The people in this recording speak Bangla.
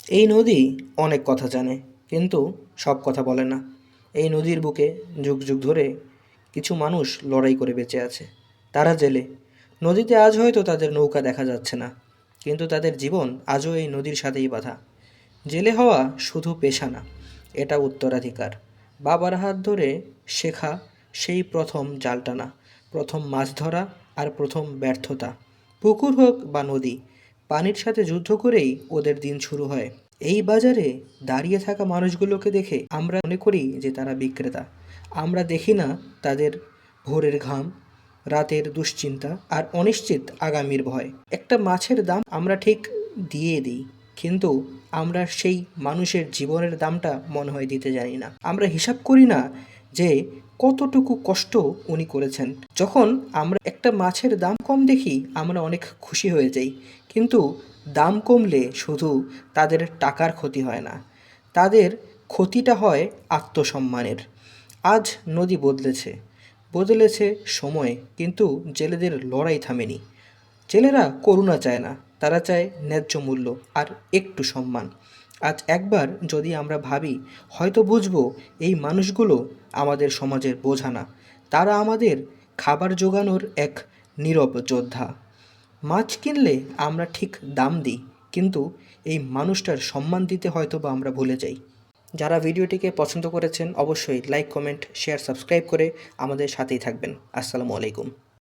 এই নদী অনেক কথা জানে, কিন্তু সব কথা বলে না। এই নদীর বুকে যুগ যুগ ধরে কিছু মানুষ লড়াই করে বেঁচে আছে। তারা জেলে। নদীতে আজ হয়তো তাদের নৌকা দেখা যাচ্ছে না, কিন্তু তাদের জীবন আজও এই নদীর সাথেই বাঁধা। জেলে হওয়া শুধু পেশা না, এটা উত্তরাধিকার। বাবার হাত ধরে শেখা সেই প্রথম জাল টানা, প্রথম মাছ ধরা, আর প্রথম ব্যর্থতা। পুকুর হোক বা নদী, পানির সাথে যুদ্ধ করেই ওদের দিন শুরু হয়। এই বাজারে দাঁড়িয়ে থাকা মানুষগুলোকে দেখে আমরা মনে করি যে তারা বিক্রেতা। আমরা দেখি না তাদের ভোরের ঘাম, রাতের দুশ্চিন্তা আর অনিশ্চিত আগামীর ভয়। একটা মাছের দাম আমরা ঠিক দিয়ে দিই, কিন্তু আমরা সেই মানুষের জীবনের দামটা মনে হয় দিতে জানি না। আমরা হিসাব করি না যে কতটুকু কষ্ট উনি করেছেন। যখন আমরা একটা মাছের দাম কম দেখি আমরা অনেক খুশি হয়ে যাই, কিন্তু দাম কমলে শুধু তাদের টাকার ক্ষতি হয় না, তাদের ক্ষতিটা হয় আত্মসম্মানের। আজ নদী বদলেছে, বদলেছে সময়, কিন্তু জেলেদের লড়াই থামেনি। জেলেরা করুণা চায় না, তারা চায় ন্যায্য মূল্য আর একটু সম্মান। আজ একবার যদি আমরা ভাবি, হয়তো বুঝবো এই মানুষগুলো আমাদের সমাজের বোঝা না, তারা আমাদের খাবার জোগানোর এক নীরব যোদ্ধা। মাছ কিনলে আমরা ঠিক দাম দিই, কিন্তু এই মানুষটার সম্মান দিতে হয়তো বা আমরা ভুলে যাই। যারা ভিডিওটিকে পছন্দ করেছেন অবশ্যই লাইক, কমেন্ট, শেয়ার, সাবস্ক্রাইব করে আমাদের সাথেই থাকবেন। আসসালামু আলাইকুম।